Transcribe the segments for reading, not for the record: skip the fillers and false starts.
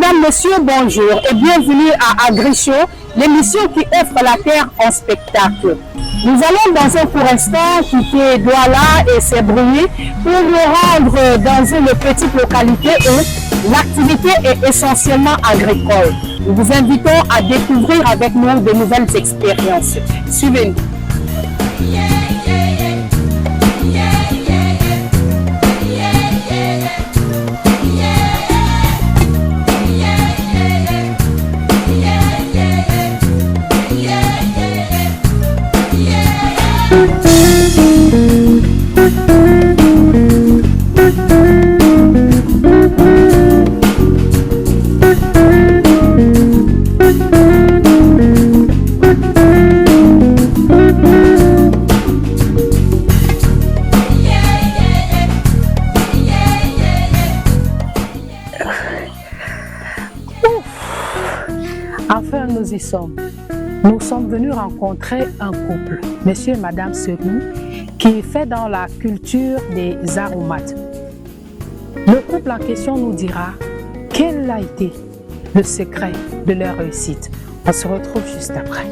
Mesdames, Messieurs, bonjour et bienvenue à AgriShow, l'émission qui offre la terre en spectacle. Nous allons dans un court instant quitter Douala et ses bruits pour nous rendre dans une petite localité où l'activité est essentiellement agricole. Nous vous invitons à découvrir avec nous de nouvelles expériences. Suivez-nous. Enfin, nous y sommes. Nous sommes venus rencontrer un couple, monsieur et madame Senou, qui fait dans la culture des aromates. Le couple en question nous dira quel a été le secret de leur réussite. On se retrouve juste après.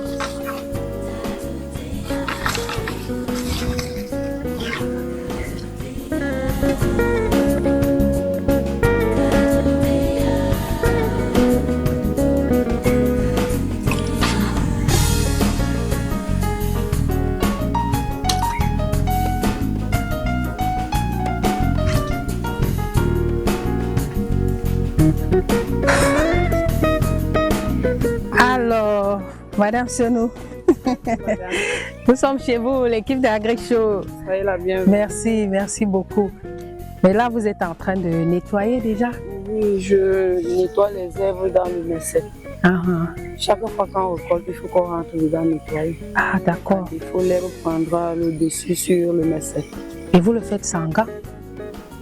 Alors, madame Senou, nous sommes chez vous, l'équipe d'AgriShow. Soyez la bienvenue. Merci, merci beaucoup. Mais là, vous êtes en train de nettoyer déjà? Oui, je nettoie les herbes dans le messet. Chaque fois qu'on récolte, il faut qu'on rentre dedans nettoyer. Ah, d'accord. Il faut l'herbe prendra le dessus sur le messet. Et vous le faites sans gants?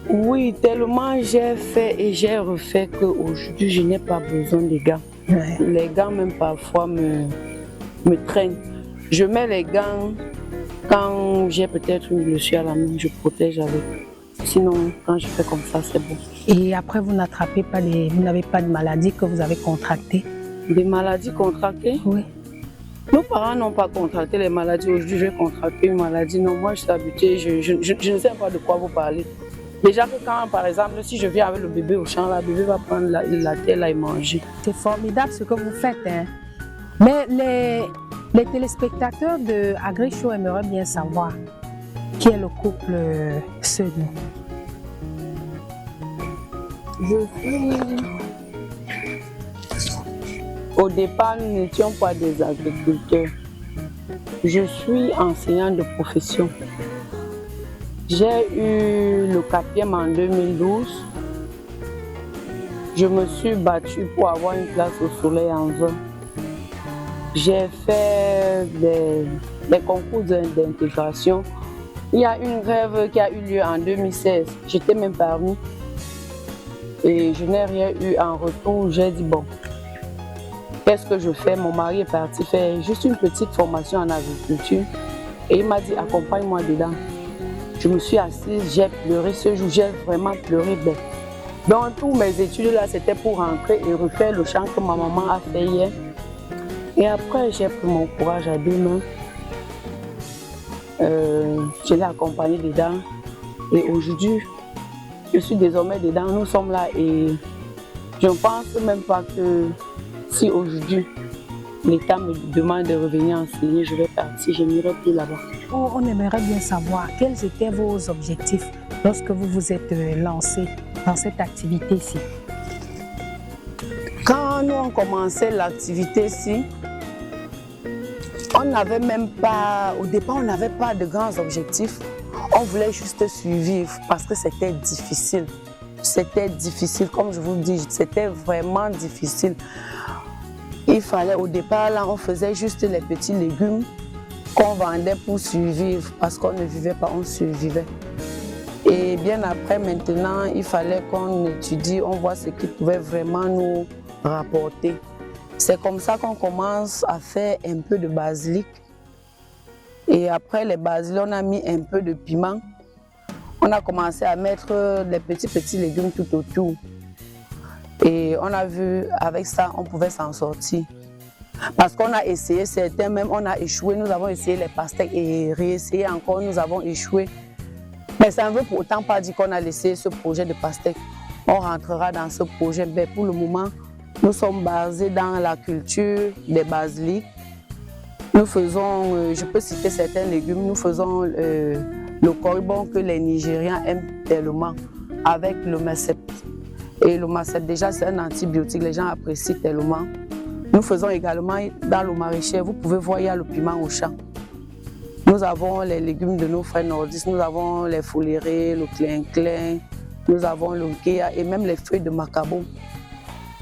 Oui, tellement j'ai fait et j'ai refait qu'aujourd'hui, je n'ai pas besoin de gants. Ouais. Les gants, même parfois, me traînent. Je mets les gants quand j'ai peut-être une blessure à la main, je protège avec. Sinon, quand je fais comme ça, c'est bon. Et après, vous n'attrapez pas vous n'avez pas de maladie que vous avez contractées? Des maladies contractées? Oui. Nos parents n'ont pas contracté les maladies. Aujourd'hui, je vais contracter une maladie. Non, moi, je suis habituée. Je ne sais pas de quoi vous parlez. Déjà que quand, par exemple, si je viens avec le bébé au champ, le bébé va prendre la terre là et manger. C'est formidable ce que vous faites, hein. Mais les téléspectateurs de AgriShow aimeraient bien savoir qui est le couple Senou. Je suis... Au départ, nous n'étions pas des agriculteurs. Je suis enseignante de profession. J'ai eu le quatrième en 2012. Je me suis battue pour avoir une place au soleil en vain. J'ai fait des concours d'intégration. Il y a une grève qui a eu lieu en 2016. J'étais même parmi. Et je n'ai rien eu en retour. J'ai dit bon, qu'est-ce que je fais? Mon mari est parti faire juste une petite formation en agriculture. Et il m'a dit accompagne-moi dedans. Je me suis assise, j'ai pleuré ce jour, j'ai vraiment pleuré. Donc tous mes études là, c'était pour rentrer et refaire le chant que ma maman a fait hier. Et après, j'ai pris mon courage à deux mains. Je l'ai accompagné dedans. Et aujourd'hui, je suis désormais dedans. Nous sommes là et je ne pense même pas que si aujourd'hui l'État me demande de revenir enseigner, je vais partir, je n'irai plus là-bas. On aimerait bien savoir quels étaient vos objectifs lorsque vous vous êtes lancé dans cette activité-ci. Quand nous on commençait l'activité-ci, on n'avait même pas, au départ, on n'avait pas de grands objectifs. On voulait juste survivre parce que c'était difficile. C'était difficile, comme je vous le dis, c'était vraiment difficile. Il fallait, au départ, là, on faisait juste les petits légumes qu'on vendait pour survivre parce qu'on ne vivait pas, on survivait. Et bien après, maintenant, il fallait qu'on étudie, on voit ce qui pouvait vraiment nous rapporter. C'est comme ça qu'on commence à faire un peu de basilic. Et après les basilic, on a mis un peu de piment. On a commencé à mettre les petits légumes tout autour. Et Et on a vu, avec ça, on pouvait s'en sortir. Parce qu'on a essayé, certains même, on a échoué. Nous avons essayé les pastèques et réessayé encore, nous avons échoué. Mais ça ne veut pourtant pas dire qu'on a laissé ce projet de pastèque. On rentrera dans ce projet. Mais pour le moment, nous sommes basés dans la culture des basiliques. Nous faisons, je peux citer certains légumes, nous faisons le coribon que les Nigérians aiment tellement avec le macep. Et le macep, déjà, c'est un antibiotique, les gens apprécient tellement. Nous faisons également dans le maraîcher, vous pouvez voir, il y a le piment au champ. Nous avons les légumes de nos frères nordistes, nous avons les folérés, le clin-clin, nous avons le kéa et même les feuilles de macabo.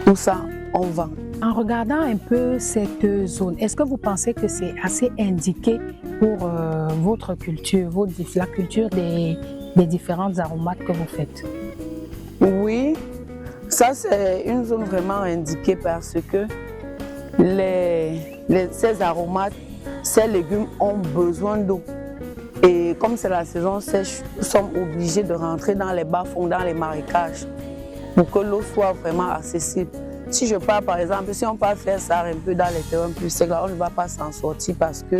Tout ça, on vend. En regardant un peu cette zone, est-ce que vous pensez que c'est assez indiqué pour votre culture, la culture des différentes aromates que vous faites? Oui, ça c'est une zone vraiment indiquée parce que ces aromates, ces légumes ont besoin d'eau. Et comme c'est la saison sèche, nous sommes obligés de rentrer dans les bas-fonds, dans les marécages, pour que l'eau soit vraiment accessible. Si je pars par exemple, si on part faire ça un peu dans les terrains plus secs, on ne va pas s'en sortir parce que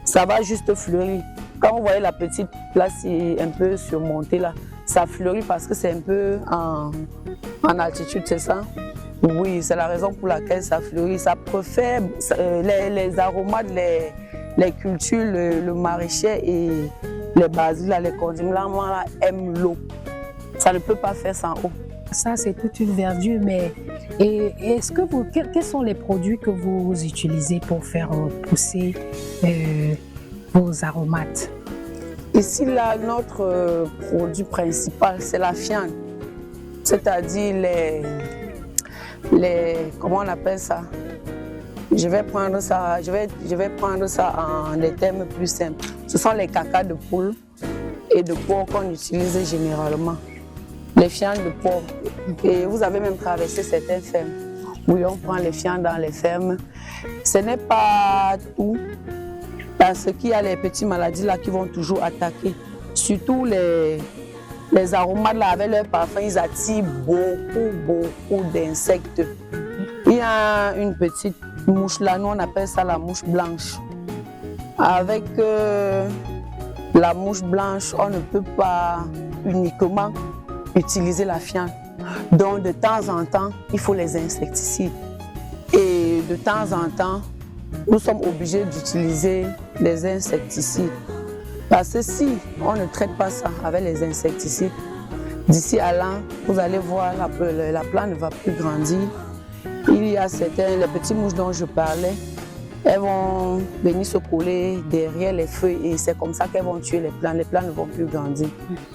ça va juste fleurir. Quand vous voyez la petite place un peu surmontée là, ça fleurit parce que c'est un peu en altitude, c'est ça? Oui, c'est la raison pour laquelle ça fleurit. Ça préfère les aromates, les cultures, le maraîcher et les basiliques, les condiments là, aiment l'eau. Ça ne peut pas faire sans eau. Ça, c'est toute une verdure, mais est-ce que quels sont les produits que vous utilisez pour faire pousser vos aromates? Ici, là, notre produit principal, c'est la fiente. C'est-à-dire comment on appelle ça? Je vais prendre ça en des termes plus simples. Ce sont les cacas de poule et de porc qu'on utilise généralement. Les fientes de porc. Et vous avez même traversé certaines fermes. Oui, on prend les fientes dans les fermes. Ce n'est pas tout, parce qu'il y a les petites maladies là qui vont toujours attaquer. Surtout les aromates là, avec leur parfum, ils attirent beaucoup d'insectes. Il y a une petite mouche là, nous on appelle ça la mouche blanche. Avec la mouche blanche, on ne peut pas uniquement utiliser la fiente. Donc de temps en temps, il faut les insecticides. Et de temps en temps, nous sommes obligés d'utiliser des insecticides. Parce que si on ne traite pas ça avec les insecticides, d'ici à là, vous allez voir, la plante ne va plus grandir. Il y a les petites mouches dont je parlais, elles vont venir se coller derrière les feuilles et c'est comme ça qu'elles vont tuer les plantes. Les plantes ne vont plus grandir.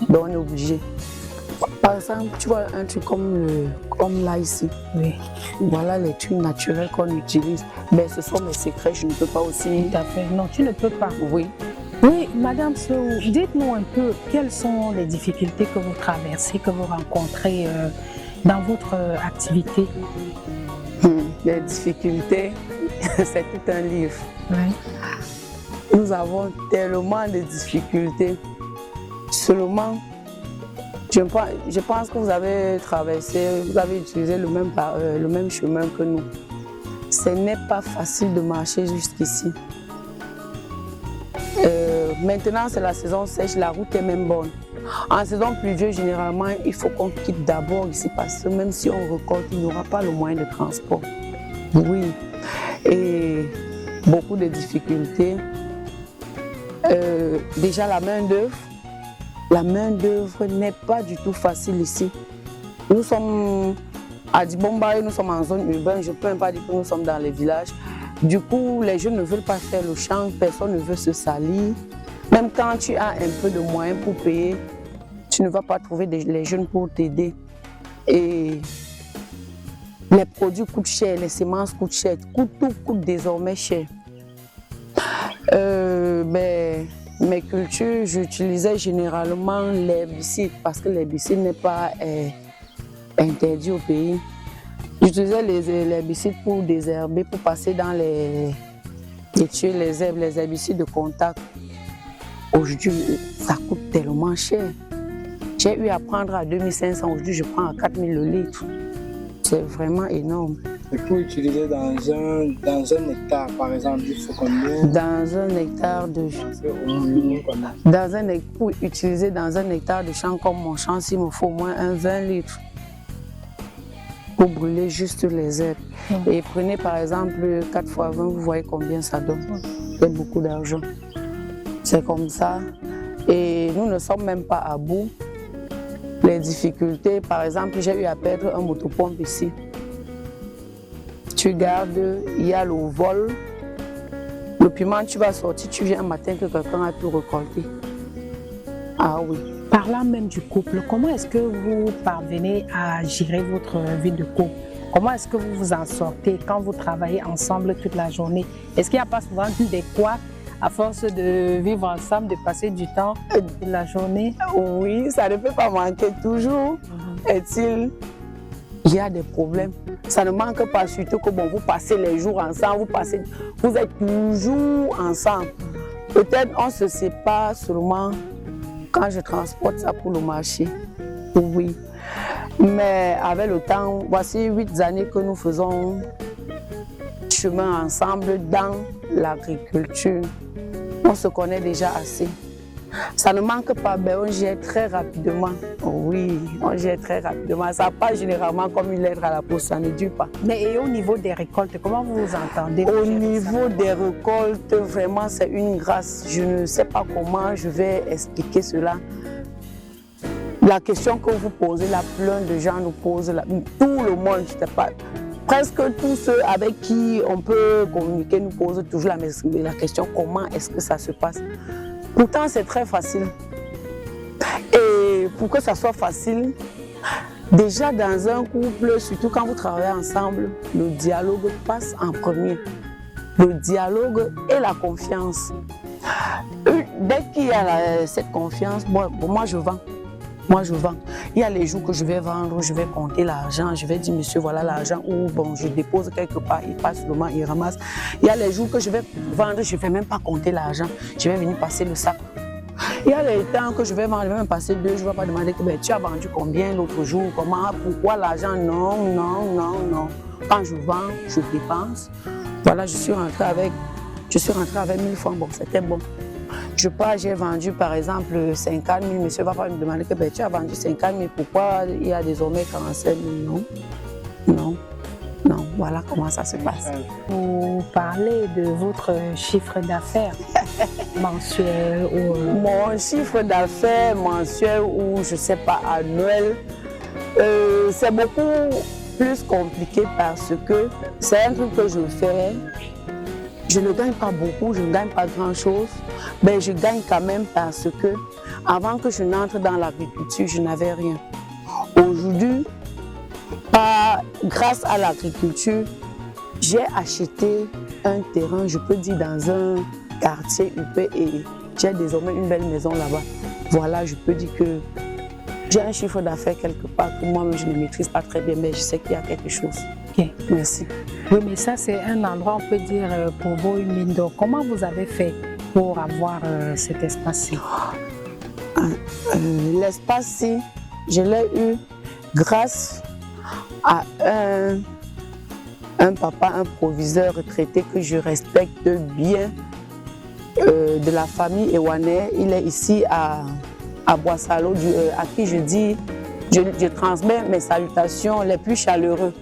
Donc on est obligé. Par exemple, tu vois un truc comme là ici. Oui. Voilà les trucs naturels qu'on utilise. Mais ce sont mes secrets, je ne peux pas aussi. Tout à fait. Non, tu ne peux pas. Oui. Oui, Madame Sow, dites-nous un peu quelles sont les difficultés que vous traversez, que vous rencontrez dans votre activité. Les difficultés, c'est tout un livre. Oui. Nous avons tellement de difficultés. Seulement, je pense que vous avez traversé, vous avez utilisé le même chemin que nous. Ce n'est pas facile de marcher jusqu'ici. Maintenant, c'est la saison sèche, la route est même bonne. En saison pluvieuse, généralement, il faut qu'on quitte d'abord ici parce que même si on récolte, il n'y aura pas le moyen de transport. Oui, et beaucoup de difficultés. Déjà, la main-d'œuvre n'est pas du tout facile ici. Nous sommes à Dibombaye, nous sommes en zone urbaine, je ne peux même pas dire que nous sommes dans les villages. Du coup, les jeunes ne veulent pas faire le champ, personne ne veut se salir. Même quand tu as un peu de moyens pour payer, tu ne vas pas trouver les jeunes pour t'aider. Et les produits coûtent cher, les semences coûtent cher, tout coûte désormais cher. Mes cultures, j'utilisais généralement l'herbicide parce que l'herbicide n'est pas interdit au pays. J'utilisais l'herbicide pour désherber, pour passer dans et tuer les herbes, les herbicides de contact. Aujourd'hui, ça coûte tellement cher. J'ai eu à prendre à 2500, aujourd'hui je prends à 4000 le litre. C'est vraiment énorme. Et pour utiliser dans un hectare, par exemple, il faut combien? Dans un hectare de pour utiliser dans un hectare de champ comme mon champ, il me faut au moins 20 litres pour brûler juste les herbes. Et prenez par exemple 4 fois 20, vous voyez combien ça donne. C'est beaucoup d'argent. C'est comme ça. Et nous ne sommes même pas à bout. Les difficultés, par exemple, j'ai eu à perdre un motopompe ici. Tu gardes, il y a le vol. Le piment, tu vas sortir, tu viens un matin que quelqu'un a pu récolter. Ah oui. Parlant même du couple, comment est-ce que vous parvenez à gérer votre vie de couple? Comment est-ce que vous vous en sortez quand vous travaillez ensemble toute la journée? Est-ce qu'il n'y a pas souvent des quoi à force de vivre ensemble, de passer du temps de la journée? Oui, ça ne peut pas manquer toujours. Est-il, il y a des problèmes. Ça ne manque pas, surtout que bon, vous passez les jours ensemble, vous êtes toujours ensemble. Peut-être on se sépare seulement quand je transporte ça pour le marché. Oui. Mais avec le temps, voici 8 années que nous faisons chemin ensemble dans l'agriculture. On se connaît déjà assez. Ça ne manque pas, mais on gère très rapidement. Oui, on gère très rapidement. Ça part généralement comme une lettre à la poste, ça ne dure pas. Mais et au niveau des récoltes, comment vous vous entendez? Au niveau des récoltes, vraiment, c'est une grâce. Je ne sais pas comment je vais expliquer cela. La question que vous posez, là, plein de gens nous posent, là, tout le monde, je sais pas, presque tous ceux avec qui on peut communiquer nous posent toujours la question comment est-ce que ça se passe. Pourtant, c'est très facile. Et pour que ça soit facile, déjà dans un couple, surtout quand vous travaillez ensemble, le dialogue passe en premier. Le dialogue et la confiance. Dès qu'il y a cette confiance, moi je vends. Moi, je vends. Il y a les jours que je vais vendre, je vais compter l'argent, je vais dire, monsieur, voilà l'argent, ou bon, je dépose quelque part, il passe le moment, il ramasse. Il y a les jours que je vais vendre, je ne vais même pas compter l'argent, je vais venir passer le sac. Il y a les temps que je vais vendre, je vais même passer 2, je ne vais pas demander que ben, tu as vendu combien l'autre jour, comment, pourquoi l'argent, non, non, non, non. Quand je vends, je dépense. Voilà, je suis rentrée avec 1000 francs, bon, c'était bon. Je pars, j'ai vendu par exemple 50 000, monsieur va pas me demander que ben, tu as vendu 50 000, pourquoi il y a désormais 45 000? Non, non, non, voilà comment ça se passe. Vous parlez de votre chiffre d'affaires mensuel ou... Mon chiffre d'affaires mensuel ou je ne sais pas annuel, c'est beaucoup plus compliqué parce que c'est un truc que je fais. Je ne gagne pas beaucoup, je ne gagne pas grand-chose, mais je gagne quand même parce que avant que je n'entre dans l'agriculture, je n'avais rien. Aujourd'hui, grâce à l'agriculture, j'ai acheté un terrain, je peux dire dans un quartier UP et j'ai désormais une belle maison là-bas. Voilà, je peux dire que j'ai un chiffre d'affaires quelque part que moi-même je ne maîtrise pas très bien, mais je sais qu'il y a quelque chose. Okay. Merci. Oui, mais ça, c'est un endroit, on peut dire, pour vous, une mine d'or. Comment vous avez fait pour avoir cet espace-ci? L'espace-ci, je l'ai eu grâce à un papa, un proviseur retraité que je respecte bien, de la famille Ewanais. Il est ici à Boissalo, à qui je dis, je transmets mes salutations les plus chaleureuses.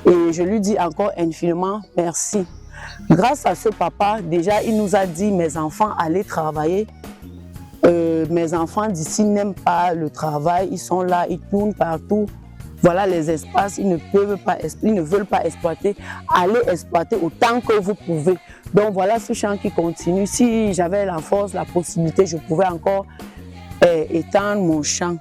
Et je lui dis encore infiniment merci. Grâce à ce papa, déjà, il nous a dit, mes enfants, allez travailler. Mes enfants d'ici n'aiment pas le travail, ils sont là, ils tournent partout. Voilà les espaces, ils ne veulent pas exploiter. Allez exploiter autant que vous pouvez. Donc voilà ce champ qui continue. Si j'avais la force, la possibilité, je pouvais encore étendre mon champ.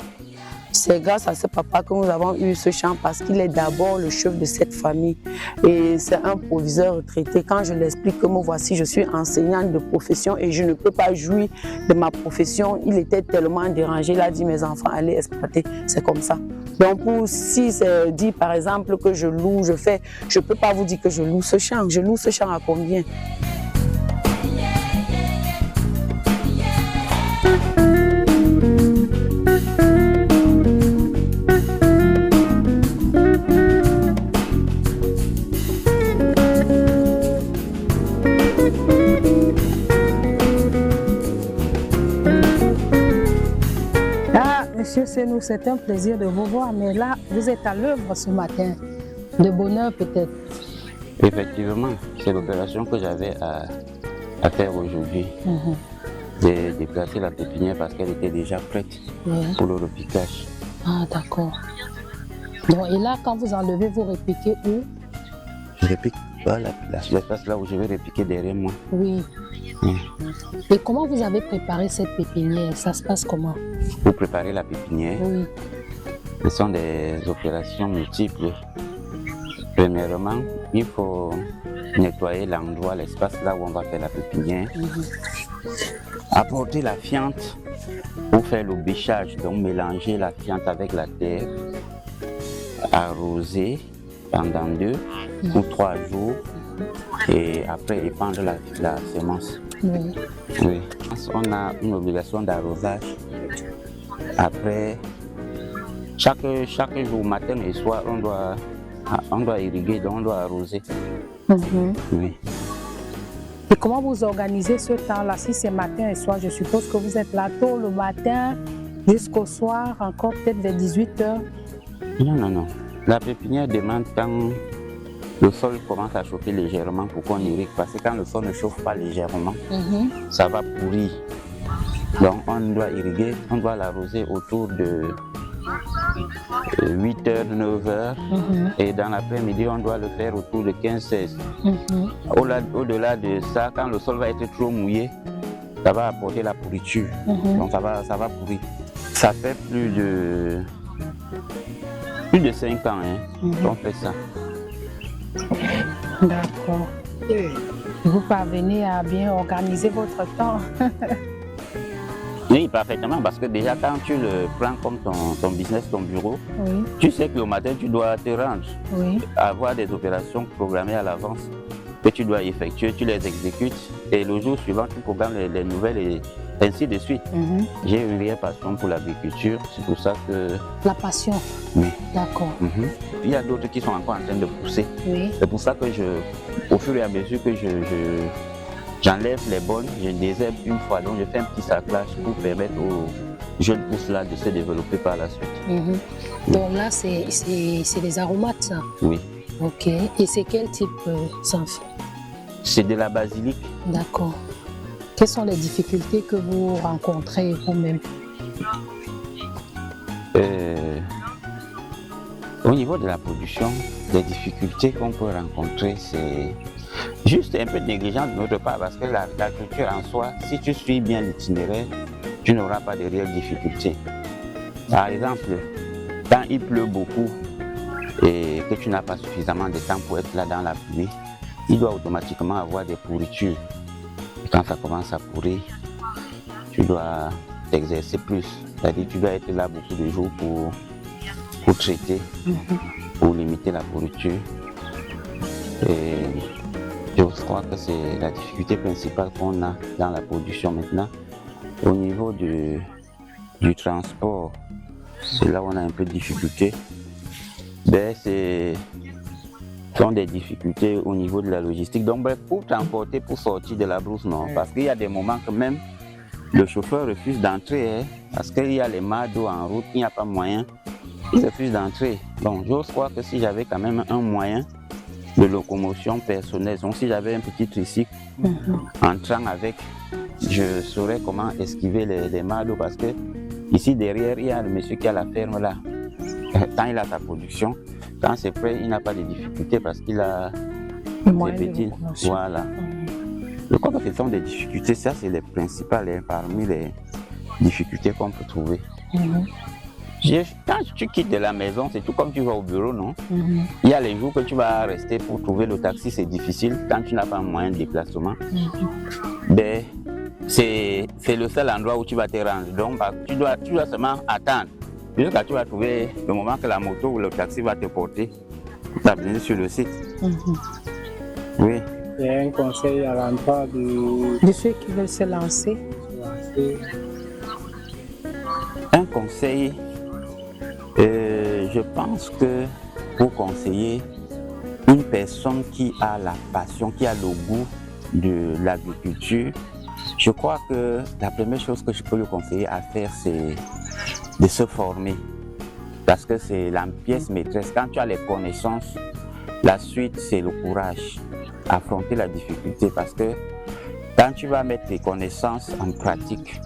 C'est grâce à ce papa que nous avons eu ce champ parce qu'il est d'abord le chef de cette famille et c'est un proviseur retraité. Quand je l'explique que moi voici, je suis enseignante de profession et je ne peux pas jouir de ma profession, il était tellement dérangé, il a dit mes enfants allez exploiter, c'est comme ça. Donc si c'est dit par exemple que je loue, je ne peux pas vous dire que je loue ce champ. Je loue ce champ à combien? nous, c'est un plaisir de vous voir, mais là, vous êtes à l'œuvre ce matin. De bonheur peut-être. Effectivement, c'est l'opération que j'avais à faire aujourd'hui. J'ai déplacé la pépinière parce qu'elle était déjà prête pour le repiquage. Ah, d'accord. Bon, et là, quand vous enlevez, vous repiquez où? Je repique l'espace là où je vais repiquer derrière moi. Oui. Et comment vous avez préparé cette pépinière? Ça se passe comment? Pour préparer la pépinière, Oui. ce sont des opérations multiples. Premièrement, il faut nettoyer l'endroit, l'espace là où on va faire la pépinière. Apporter la fiente pour faire le bêchage, donc mélanger la fiente avec la terre, arroser pendant 2 ou 3 jours et après épandre la semence. Oui. On a une obligation d'arrosage. Après, chaque jour, matin et soir, on doit irriguer, donc on doit arroser. Oui. Et comment vous organisez ce temps-là? Si c'est matin et soir, je suppose que vous êtes là tôt le matin jusqu'au soir, encore peut-être vers 18 h. Non. La pépinière demande quand le sol commence à chauffer légèrement pour qu'on irrigue. Parce que quand le sol ne chauffe pas légèrement, ça va pourrir. Donc on doit irriguer, on doit l'arroser autour de 8 h, 9 h. Et dans l'après-midi, on doit le faire autour de 15-16. Au-delà de ça, quand le sol va être trop mouillé, ça va apporter la pourriture. Donc ça va pourrir. Ça fait plus de 5 ans qu'on fait ça. D'accord. Vous parvenez à bien organiser votre temps. Oui, parfaitement, parce que déjà quand tu le prends comme ton business, ton bureau, tu sais que le matin tu dois te rendre, avoir des opérations programmées à l'avance que tu dois effectuer, tu les exécutes et le jour suivant tu programmes les nouvelles et ainsi de suite. J'ai une réelle passion pour l'agriculture, c'est pour ça que... La passion? Oui. D'accord. Il y a d'autres qui sont encore en train de pousser. C'est pour ça que au fur et à mesure que j'enlève les bonnes, je désherbe une fois, donc je fais un petit saclage pour permettre aux jeunes pousses là de se développer par la suite. Donc là, c'est des aromates, ça? Oui. Ok. Et c'est quel type ça? C'est de la basilic. D'accord. Quelles sont les difficultés que vous rencontrez vous-même? Au niveau de la production, les difficultés qu'on peut rencontrer, c'est juste un peu de négligence de notre part parce que la culture en soi, si tu suis bien l'itinéraire, tu n'auras pas de réelles difficultés. Par exemple, quand il pleut beaucoup et que tu n'as pas suffisamment de temps pour être là dans la pluie, il doit automatiquement avoir des pourritures. Et quand ça commence à pourrir, tu dois t'exercer plus. C'est-à-dire que tu dois être là beaucoup de jours pour traiter, pour limiter la pourriture. Et je crois que c'est la difficulté principale qu'on a dans la production maintenant. Au niveau du transport, c'est là où on a un peu de difficulté. Ce sont des difficultés au niveau de la logistique. Donc bref, pour transporter, pour sortir de la brousse, non. Parce qu'il y a des moments que même le chauffeur refuse d'entrer, parce qu'il y a les mâts d'eau en route, il n'y a pas moyen, il refuse d'entrer. Donc j'ose croire que si j'avais quand même un moyen de locomotion personnelle, donc si j'avais un petit tricycle entrant avec, je saurais comment esquiver les mâts d'eau parce que ici derrière, il y a le monsieur qui a la ferme là. Quand il a sa production, quand c'est prêt, il n'a pas de difficulté parce qu'il a des petits. Voilà. Je crois que ce sont des difficultés, ça c'est les principales parmi les difficultés qu'on peut trouver. Quand tu quittes de la maison, c'est tout comme tu vas au bureau, non? Il y a les jours que tu vas rester pour trouver le taxi, c'est difficile quand tu n'as pas moyen de déplacement. C'est le seul endroit où tu vas te rendre. Donc tu dois seulement attendre jusqu'à ce que tu vas trouver le moment que la moto ou le taxi va te porter pour t'amener sur le site. Oui. Il y a un conseil à l'endroit de ceux qui veulent se lancer. Un conseil, je pense que pour conseiller une personne qui a la passion, qui a le goût de l'agriculture, je crois que la première chose que je peux lui conseiller à faire, c'est de se former. Parce que c'est la pièce maîtresse. Quand tu as les connaissances, la suite, c'est le courage. Affronter la difficulté. Parce que quand tu vas mettre tes connaissances en pratique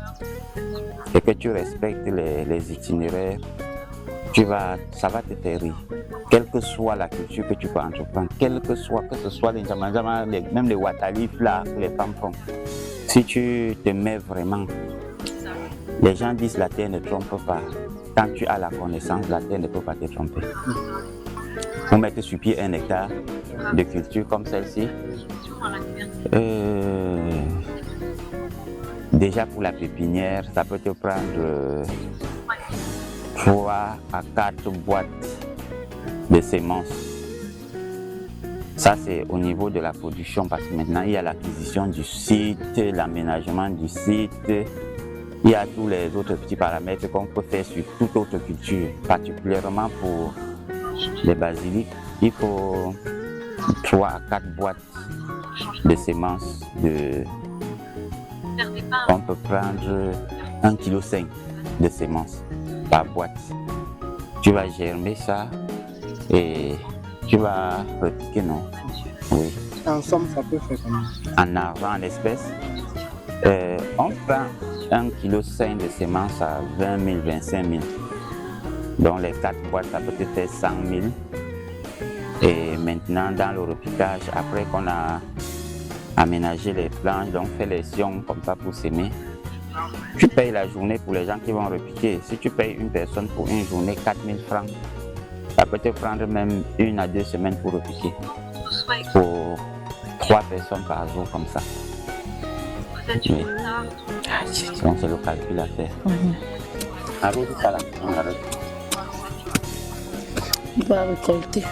et que tu respectes les itinéraires, ça va te faire rire. Quelle que soit la culture que tu peux entreprendre, que ce soit les Njama, même les Watalif là, les femmes font. Si tu te mets vraiment, les gens disent la terre ne trompe pas. Quand tu as la connaissance, la terre ne peut pas te tromper. Vous mettez sur pied 1 hectare de culture comme celle-ci. Déjà pour la pépinière, ça peut te prendre 3 à 4 boîtes de semences. Ça, c'est au niveau de la production parce que maintenant, il y a l'acquisition du site, l'aménagement du site. Il y a tous les autres petits paramètres qu'on peut faire sur toute autre culture. Particulièrement pour les basiliques, il faut 3 à 4 boîtes de semences. On peut prendre 1,5 kg de semences par boîte. Tu vas germer ça et tu vas repiquer, non? Oui. En somme, ça peut faire combien? En argent, en espèces, on prend 1,5 kg de semences à 20 000, 25 000. Donc les 4 boîtes, ça peut te faire 100 000. Et maintenant, dans le repiquage, après qu'on a aménagé les planches, donc fait les sions comme ça pour s'aimer, tu payes la journée pour les gens qui vont repiquer. Si tu payes une personne pour une journée 4 000 francs, ça peut te prendre même 1 à 2 semaines pour repiquer. Pour 3 personnes par jour comme ça. Oui. Donc c'est le calcul à faire. Arrête ça là. On va récolter.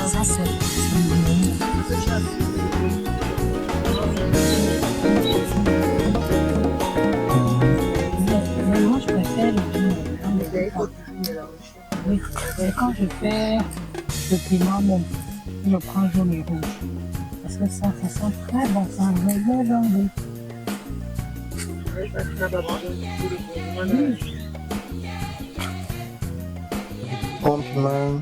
Ça, c'est moi, je préfère oui, quand je fais le piment, même, je prends jaune et rouge. Parce que ça sent très bon, ça me donne Bon piment.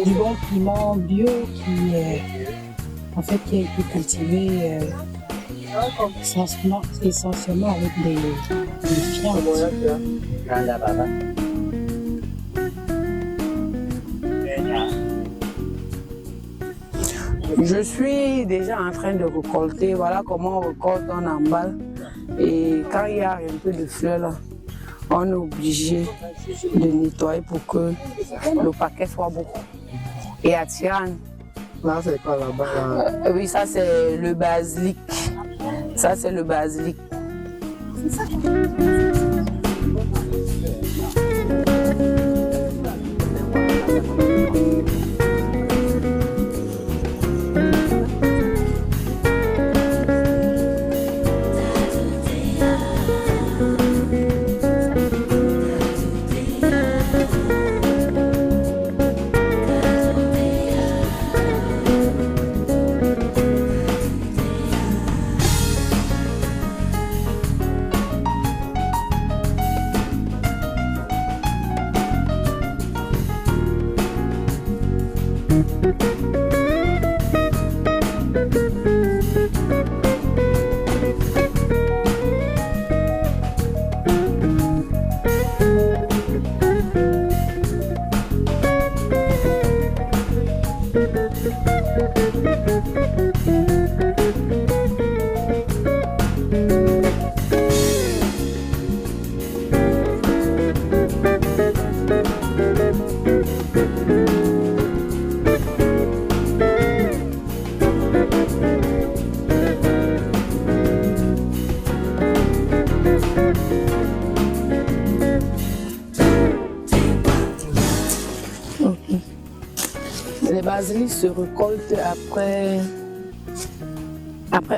du bon piment bio qui est en fait qui a été cultivé essentiellement avec des fientes. Je suis déjà en train de récolter. Voilà comment on récolte, on emballe. Et quand il y a un peu de fleurs là, on est obligé de nettoyer pour que le paquet soit beau et attirant. Là, c'est quoi là-bas? Oui, ça c'est le basilic. Ça c'est le basilic. Les basiliques se récoltent après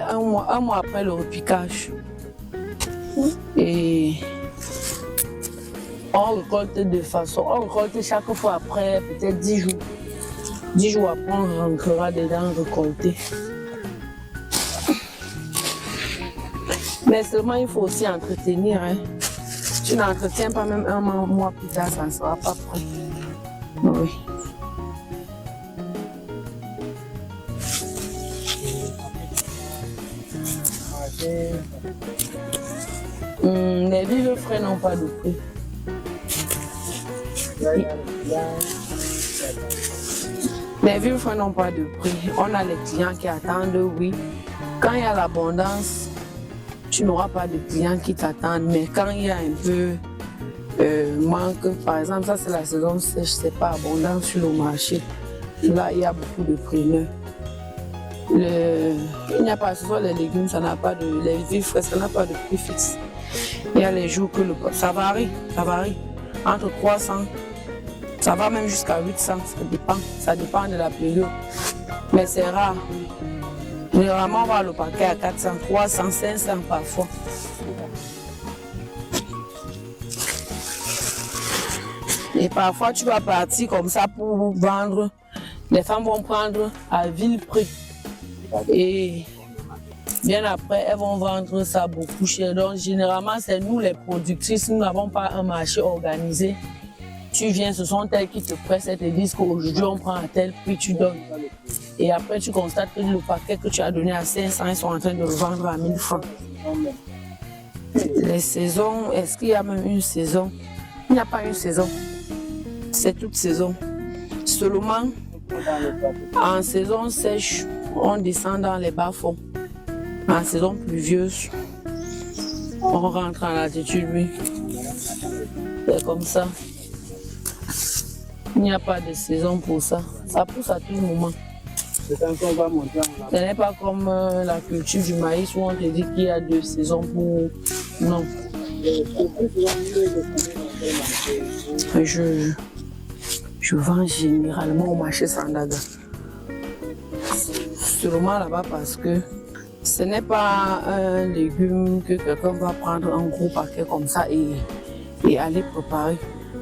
un mois après le repiquage. Et on récolte de façon, on récolte chaque fois après peut-être 10 jours. 10 jours après, on rentrera dedans récolter. Mais seulement il faut aussi entretenir. Hein. Tu n'entretiens pas même un mois plus tard, ça ne sera pas prêt. Oui. Les vivres frais n'ont pas de prix. Les vivres frais n'ont pas de prix. On a les clients qui attendent, oui. Quand il y a l'abondance, tu n'auras pas de clients qui t'attendent. Mais quand il y a un peu manque, par exemple, ça c'est la saison sèche, c'est pas abondant sur le marché. Là, il y a beaucoup de primeurs. Il n'y a pas, ce sont les légumes, ça n'a pas de, les vivres frais, ça n'a pas de prix fixe. Il y a les jours que ça varie, entre 300, ça va même jusqu'à 800, ça dépend de la période. Mais c'est rare. Généralement, on va le paquet à 400, 300, 500 parfois. Et parfois, tu vas partir comme ça pour vendre. Les femmes vont prendre à vil prix. Et bien après, elles vont vendre ça beaucoup cher. Donc, généralement, c'est nous les productrices, nous n'avons pas un marché organisé. Tu viens, ce sont elles qui te pressent et te disent qu'aujourd'hui, on prend à tel prix, tu donnes. Et après, tu constates que le paquet que tu as donné à 500, ils sont en train de le vendre à 1000 francs. Les saisons, est-ce qu'il y a même une saison? Il n'y a pas une saison. C'est toute saison. Seulement, en saison sèche, on descend dans les bas-fonds. En saison pluvieuse, on rentre en altitude, oui. C'est comme ça. Il n'y a pas de saison pour ça. Ça pousse à tout moment. Ce n'est pas comme la culture du maïs où on te dit qu'il y a 2 saisons pour... Non. Je vends généralement au marché Sandaga. Seulement là-bas parce que ce n'est pas un légume que quelqu'un va prendre un gros paquet comme ça et aller préparer.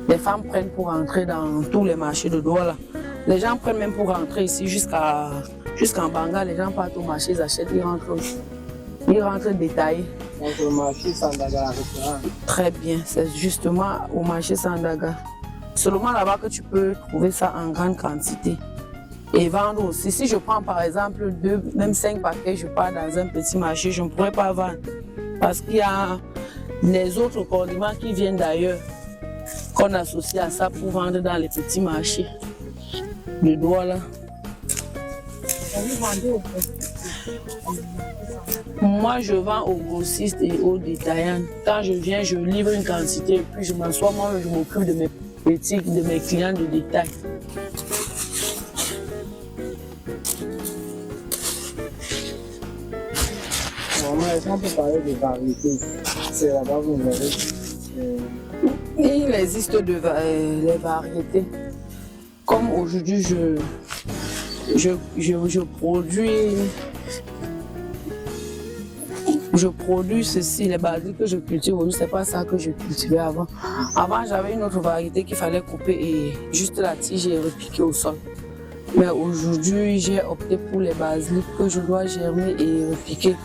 Les femmes prennent pour entrer dans tous les marchés de Douala. Les gens prennent même pour rentrer ici jusqu'en Banga. Les gens partent au marché, ils achètent, ils rentrent détaillés. Donc le marché Sandaga, très bien, c'est justement au marché Sandaga. Seulement là-bas que tu peux trouver ça en grande quantité. Et vendre aussi. Si je prends par exemple 2, même 5 paquets, je pars dans un petit marché, je ne pourrais pas vendre. Parce qu'il y a les autres condiments qui viennent d'ailleurs, qu'on associe à ça pour vendre dans les petits marchés de Douala. Moi, je vends aux grossistes et aux détaillants. Quand je viens, je livre une quantité et puis je m'assois, moi, je m'occupe de mes boutiques, de mes clients de détail. Est-ce qu'on peut parler de variétés? C'est là-bas que vous avez. Il existe les variétés. Comme aujourd'hui, je produis ceci, les basiliques que je cultive aujourd'hui, c'est pas ça que je cultivais avant. Avant, j'avais une autre variété qu'il fallait couper et juste la tige et repiquer au sol. Mais aujourd'hui, j'ai opté pour les basiliques que je dois germer et repiquer.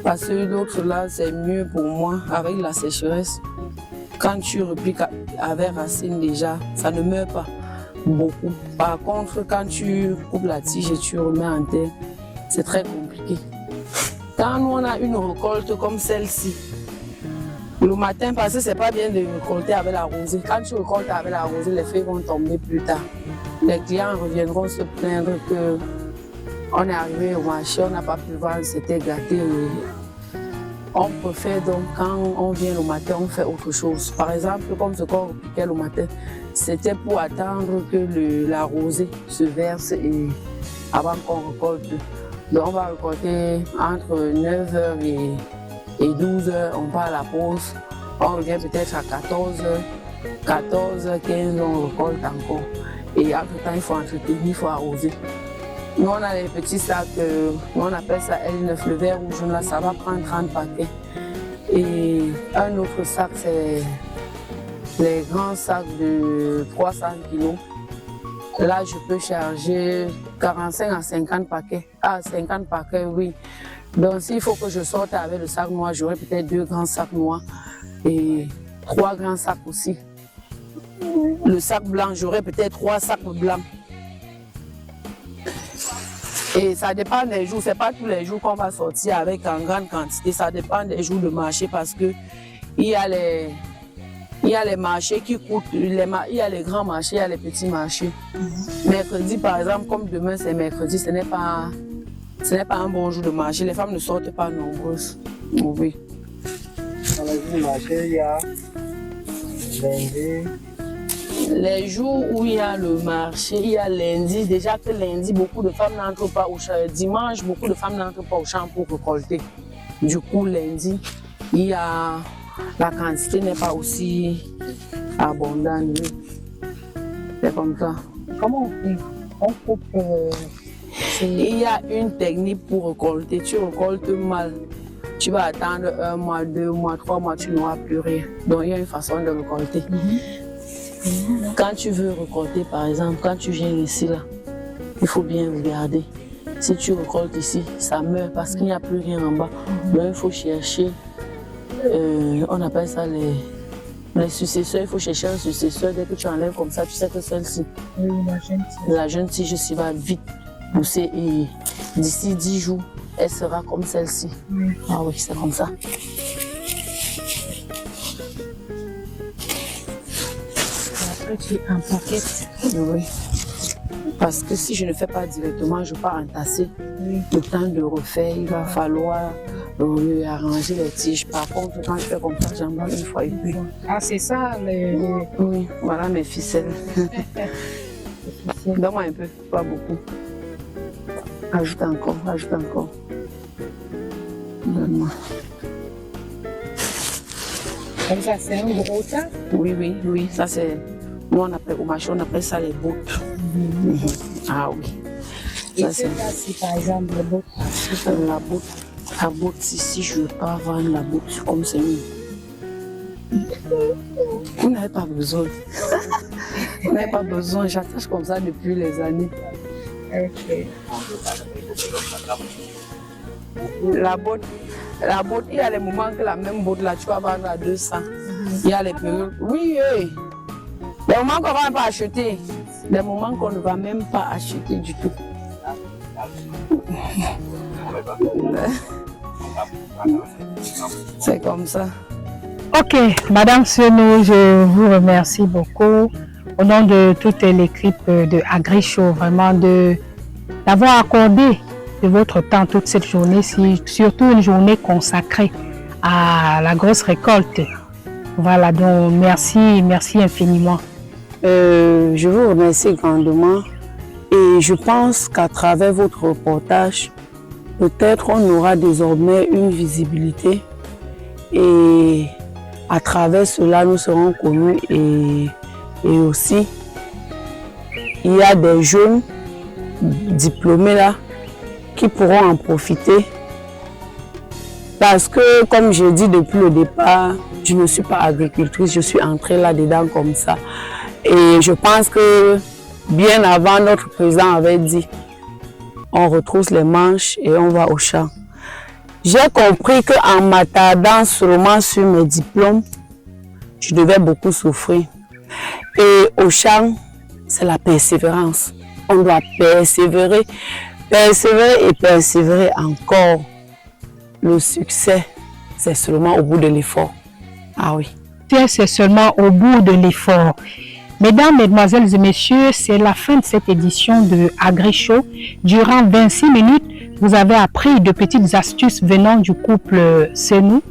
Parce que l'autre là, c'est mieux pour moi avec la sécheresse. Quand tu repiques avec racine déjà, ça ne meurt pas beaucoup. Par contre, quand tu coupes la tige et tu remets en terre, c'est très compliqué. Quand nous on a une récolte comme celle-ci, le matin, parce que c'est pas bien de récolter avec la rosée. Quand tu récoltes avec la rosée, les feuilles vont tomber plus tard. Les clients reviendront se plaindre que on est arrivé au marché, on n'a pas pu vendre, c'était gâté. On préfère donc, quand on vient le matin, on fait autre chose. Par exemple, comme ce qu'on repiquait le matin, c'était pour attendre que la rosée se verse et avant qu'on récolte. Donc on va récolter entre 9h et 12h, on part à la pause. On revient peut-être à 14h, 15h, on récolte encore. Et entre-temps, il faut entretenir, il faut arroser. Nous, on a les petits sacs, on appelle ça L9, le vert ou jaune, là, ça va prendre 30 paquets. Et un autre sac, c'est les grands sacs de 300 kg. Là, je peux charger 45 à 50 paquets. Ah, 50 paquets, oui. Donc, s'il faut que je sorte avec le sac noir, j'aurai peut-être 2 grands sacs noirs et 3 grands sacs aussi. Le sac blanc, j'aurai peut-être 3 sacs blancs. Et ça dépend des jours. C'est pas tous les jours qu'on va sortir avec en grande quantité. Ça dépend des jours de marché parce que il y a les marchés qui coûtent, il y a les grands marchés, il y a les petits marchés. Mercredi, par exemple, comme demain c'est mercredi, ce n'est pas un bon jour de marché. Les femmes ne sortent pas nombreuses. Oui. Dans les jours de marché, il y a lundi. Les jours où il y a le marché, il y a lundi. Déjà que lundi, beaucoup de femmes n'entrent pas au champ. Dimanche, beaucoup de femmes n'entrent pas au champ pour récolter. Du coup, lundi, il y a... La quantité n'est pas aussi abondante. C'est comme ça. Comment on fait? On coupe. Il y a une technique pour récolter. Tu récoltes mal. Tu vas attendre 1 mois, 2 mois, 3 mois, tu n'auras plus rien. Donc il y a une façon de récolter. Quand tu veux récolter, par exemple, quand tu viens ici, là, il faut bien regarder. Si tu récoltes ici, ça meurt parce qu'il n'y a plus rien en bas. Donc il faut chercher. On appelle ça les successeurs. Il faut chercher un successeur. Dès que tu enlèves comme ça, tu sais que celle-ci, la jeune tige va vite pousser et d'ici 10 jours, elle sera comme celle-ci. Ah oui, c'est comme ça. Après, tu empaquettes. Oui. Parce que si je ne fais pas directement, je pars entasser. Le temps de refaire, il va falloir arranger les tiges. Par contre, quand je fais comme ça, j'emballe une fois et puis. Ah, c'est ça Oui, voilà mes ficelles. Donne-moi un peu, pas beaucoup. Ajoute encore, ajoute encore. Donne-moi. Comme ça, c'est un gros tas? Oui, oui, oui. Ça, c'est. Nous, on appelle, au marché, on appelle ça les bottes. Ah oui. Et c'est là, si par exemple, le botte. La botte, si je ne veux pas vendre la botte comme c'est une. Vous n'avez pas besoin. Vous n'avez pas besoin. J'attache comme ça depuis les années. Ok. La botte, il y a les moments que la même botte là, tu vas vendre à 200. Il y a les périodes. Oui, oui. Les moments qu'on ne va pas acheter. Les moments qu'on ne va même pas acheter du tout. C'est comme ça. Ok, Madame Senou, je vous remercie beaucoup au nom de toute l'équipe de AgriShow, vraiment d'avoir accordé de votre temps toute cette journée, surtout une journée consacrée à la grosse récolte. Voilà, donc merci infiniment. Je vous remercie grandement et je pense qu'à travers votre reportage, peut-être on aura désormais une visibilité et à travers cela nous serons connus et aussi il y a des jeunes diplômés là qui pourront en profiter parce que comme je dis depuis le départ, je ne suis pas agricultrice, je suis entrée là-dedans comme ça et je pense que bien avant notre président avait dit on retrousse les manches et on va au champ. J'ai compris qu'en m'attardant seulement sur mes diplômes, je devais beaucoup souffrir. Et au champ, c'est la persévérance. On doit persévérer, persévérer et persévérer encore. Le succès, c'est seulement au bout de l'effort. Ah oui. C'est seulement au bout de l'effort. Mesdames, Mesdemoiselles et Messieurs, c'est la fin de cette édition de AgriShow. Durant 26 minutes, vous avez appris de petites astuces venant du couple Senou.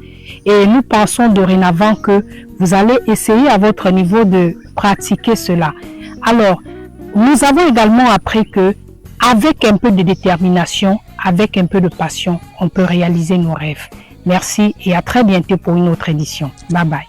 Et nous pensons dorénavant que vous allez essayer à votre niveau de pratiquer cela. Alors, nous avons également appris que avec un peu de détermination, avec un peu de passion, on peut réaliser nos rêves. Merci et à très bientôt pour une autre édition. Bye bye.